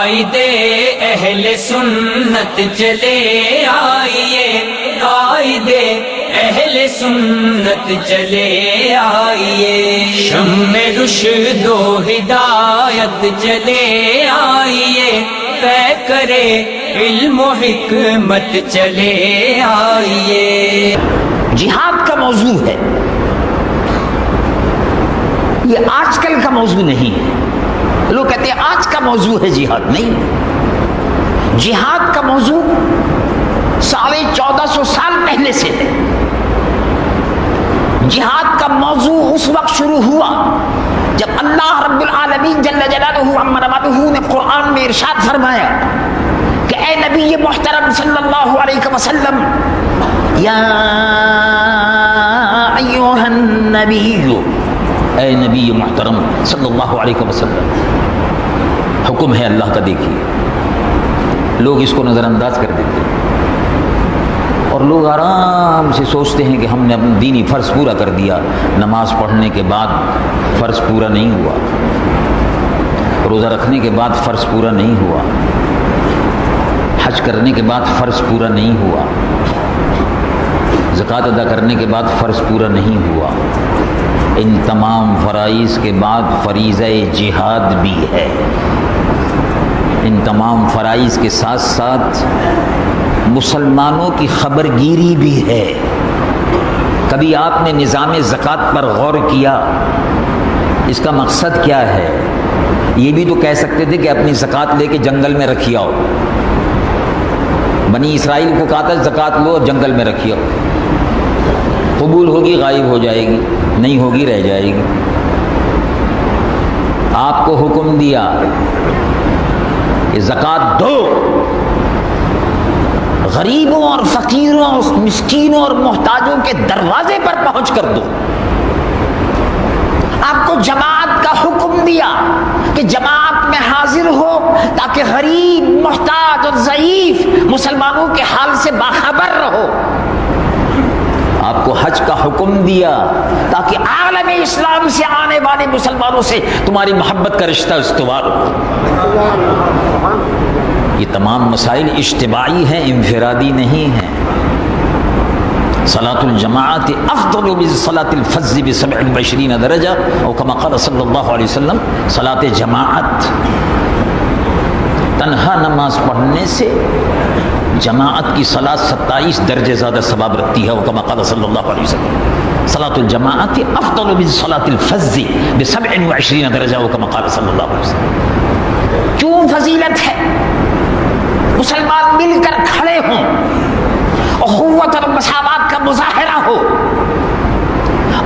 قائد اہل سنت چلے آئیے، قائد اہل سنت چلے آئیے، شمع رشد و ہدایت چلے آئیے، طے کرے علم و حکمت چلے آئیے۔ جہاد کا موضوع ہے، یہ آج کل کا موضوع نہیں ہے۔ لوگ کہتے ہیں آج کا موضوع ہے جہاد، نہیں، جہاد کا موضوع 1450 سال پہلے سے ہے۔ جہاد کا موضوع اس وقت شروع ہوا جب اللہ رب العالمین جل جلالہ عم رواتہ نے قرآن میں ارشاد فرمایا کہ اے نبی محترم صلی اللہ علیہ وسلم، یا ایھا النبی، اے نبی محترم صلی اللہ علیہ وسلم، حکم ہے اللہ کا۔ دیکھیے لوگ اس کو نظر انداز کر دیتے ہیں اور لوگ آرام سے سوچتے ہیں کہ ہم نے اپنا دینی فرض پورا کر دیا۔ نماز پڑھنے کے بعد فرض پورا نہیں ہوا، روزہ رکھنے کے بعد فرض پورا نہیں ہوا، حج کرنے کے بعد فرض پورا نہیں ہوا، زکوٰۃ ادا کرنے کے بعد فرض پورا نہیں ہوا۔ ان تمام فرائض کے بعد فریضہ جہاد بھی ہے۔ ان تمام فرائض کے ساتھ ساتھ مسلمانوں کی خبر گیری بھی ہے۔ کبھی آپ نے نظام زکوٰۃ پر غور کیا؟ اس کا مقصد کیا ہے؟ یہ بھی تو کہہ سکتے تھے کہ اپنی زکوٰۃ لے کے جنگل میں رکھی آؤ۔ بنی اسرائیل کو کہا تھا زکوٰۃ لو اور جنگل میں رکھی آؤ، قبول ہوگی غائب ہو جائے گی، نہیں ہوگی رہ جائے گی۔ آپ کو حکم دیا کہ زکوٰۃ دو، غریبوں اور فقیروں اور مسکینوں اور محتاجوں کے دروازے پر پہنچ کر دو۔ آپ کو جماعت کا حکم دیا کہ جماعت میں حاضر ہو تاکہ غریب، محتاج اور ضعیف مسلمانوں کے حال سے باخبر رہو۔ آپ کو حج کا حکم دیا تاکہ عالم اسلام سے آنے والے مسلمانوں سے تمہاری محبت کا رشتہ استوار ہو۔ یہ تمام مسائل اجتماعی ہیں، انفرادی نہیں ہیں۔ صلاۃ الجماعت افضل من صلاۃ الفذ ب27 درجہ، اور کما قال صلی اللہ علیہ وسلم، صلاۃ جماعت، تنہا نماز پڑھنے سے جماعت کی صلاۃ 27 درجے زیادہ ثواب رکھتی ہے، اور کما قال صلی اللہ علیہ وسلم، صلاۃ الجماعت افضل من صلاۃ الفذ ب27 درجہ، اور کما قال صلی اللہ علیہ وسلم۔ کیوں فضیلت ہے؟ مسلمان مل کر کھڑے ہوں، اخوت اور مساوات کا مظاہرہ ہو،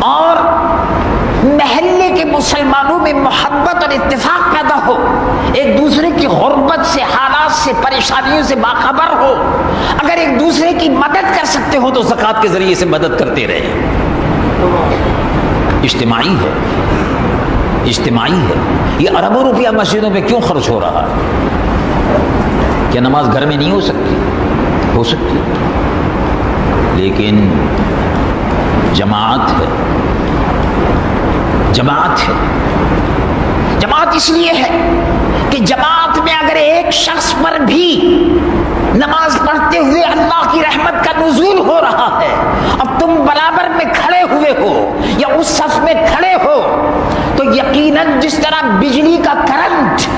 اور محلے کے مسلمانوں میں محبت اور اتفاق پیدا ہو، ایک دوسرے کی غربت سے، حالات سے، پریشانیوں سے باخبر ہو۔ اگر ایک دوسرے کی مدد کر سکتے ہو تو زکوٰۃ کے ذریعے سے مدد کرتے رہے۔ اجتماعی ہے، اجتماعی ہے۔ یہ اربوں روپیہ مسجدوں پہ کیوں خرچ ہو رہا ہے؟ کیا نماز گھر میں نہیں ہو سکتی؟ ہو سکتی، لیکن جماعت ہے، جماعت ہے۔ جماعت اس لیے ہے کہ جماعت میں اگر ایک شخص پر بھی نماز پڑھتے ہوئے اللہ کی رحمت کا نزول ہو رہا ہے، اب تم برابر میں کھڑے ہوئے ہو یا اس صف میں کھڑے ہو، تو یقیناً جس طرح بجلی کا کرنٹ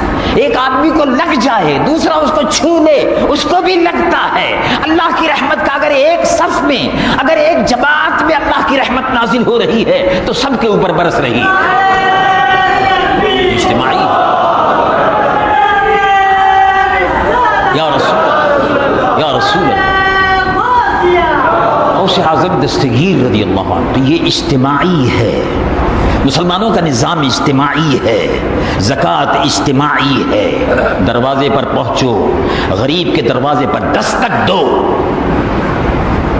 ایک آدمی کو لگ جائے، دوسرا اس کو چھو لے، اس کو بھی لگتا ہے۔ اللہ کی رحمت کا اگر ایک صف میں، اگر ایک جماعت میں اللہ کی رحمت نازل ہو رہی ہے تو سب کے اوپر برس رہی ہے۔ اجتماعی، یا رسول، یا رسول غوث اعظم دستگیر رضی اللہ عنہ، تو یہ اجتماعی ہے۔ مسلمانوں کا نظام اجتماعی ہے، زکوٰۃ اجتماعی ہے۔ دروازے پر پہنچو، غریب کے دروازے پر دستک دو،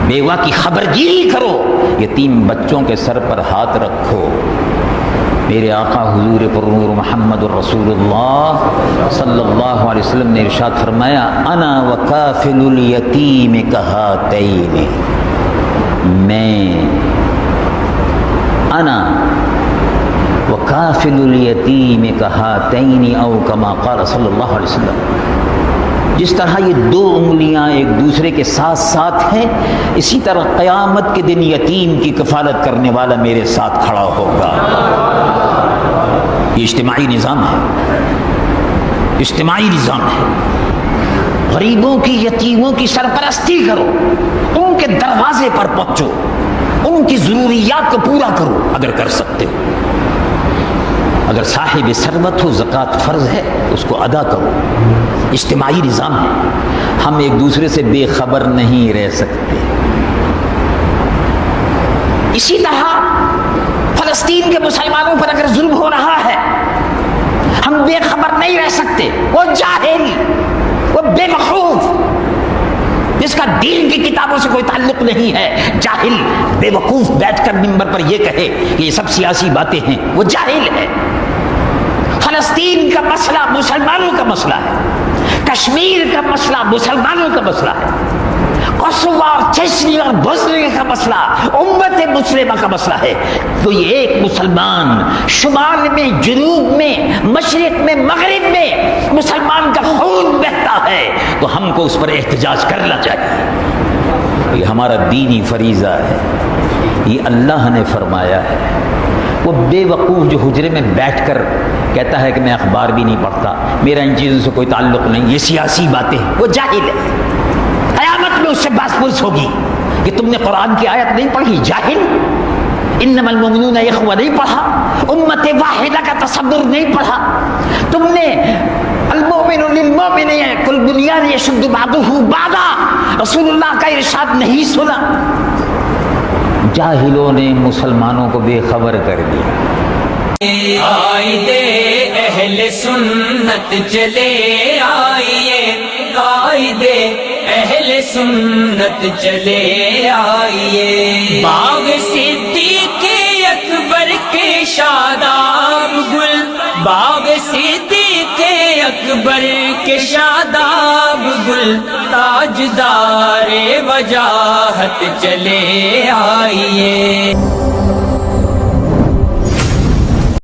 بیوہ کی خبر گیری کرو، یتیم بچوں کے سر پر ہاتھ رکھو۔ میرے آقا حضور پرنور محمد الرسول اللہ صلی اللہ علیہ وسلم نے ارشاد فرمایا، انا وکافل الیتیم کہاتین، میں، انا وَكَافِلُ الْيَتِيمِ كَهَاتَيْنِ او كما قال صلی اللہ علیہ وسلم. جس طرح یہ دو انگلیاں ایک دوسرے کے ساتھ ساتھ ہیں، اسی طرح قیامت کے دن یتیم کی کفالت کرنے والا میرے ساتھ کھڑا ہوگا. یہ اجتماعی نظام ہے، اجتماعی نظام ہے. غریبوں کی، یتیموں کی سرپرستی کرو، ان کے دروازے پر پہنچو، ان کی ضروریات کو پورا کرو اگر کر سکتے ہو. اگر صاحب ثروت ہو، زکوٰۃ فرض ہے، اس کو ادا کرو. اجتماعی نظام ہے. ہم ایک دوسرے سے بے خبر نہیں رہ سکتے. اسی طرح فلسطین کے مسلمانوں پر اگر ظلم ہو رہا ہے، ہم بے خبر نہیں رہ سکتے. وہ جاہل، وہ بے وقوف، جس کا دین کی کتابوں سے کوئی تعلق نہیں ہے، جاہل بے وقوف بیٹھ کر منبر پر یہ کہے کہ یہ سب سیاسی باتیں ہیں، وہ جاہل ہے. فلسطین کا مسئلہ مسلمانوں کا مسئلہ ہے، کشمیر کا مسئلہ مسلمانوں کا مسئلہ ہے، قصبہ اور چشنی اور بوسنیا کا مسئلہ امت مسلمہ کا مسئلہ ہے. تو یہ ایک مسلمان شمال میں، جنوب میں، مشرق میں، مغرب میں مسلمان کا خون بہتا ہے تو ہم کو اس پر احتجاج کرنا چاہیے. یہ ہمارا دینی فریضہ ہے، یہ اللہ نے فرمایا ہے. وہ بے وقوف جو حجرے میں بیٹھ کر کہتا ہے کہ میں اخبار بھی نہیں پڑھتا، میرا ان چیزوں سے کوئی تعلق نہیں، یہ سیاسی باتیں ہیں، وہ جاہل ہے. قیامت میں اس سے بحث پرس ہوگی کہ تم نے قرآن کی آیت نہیں پڑھی، جاہل. انما المؤمنون اخوہ نہیں پڑھا، امت واحدہ کا تصور نہیں پڑھا، تم نے المؤمن للمؤمن کالبنیان یشد بعضہ بعضا رسول اللہ کا ارشاد نہیں سنا. جاہلوں نے مسلمانوں کو بے خبر کر دیا. قائدے اہل سنت چلے آئیے، قائدے اہل سنت چلے آئیے. باغ صدیق اکبر کے شاداب گل، باغ صدیق اکبر کے شاداب گل، تاجدار وجاہت چلے آئیے.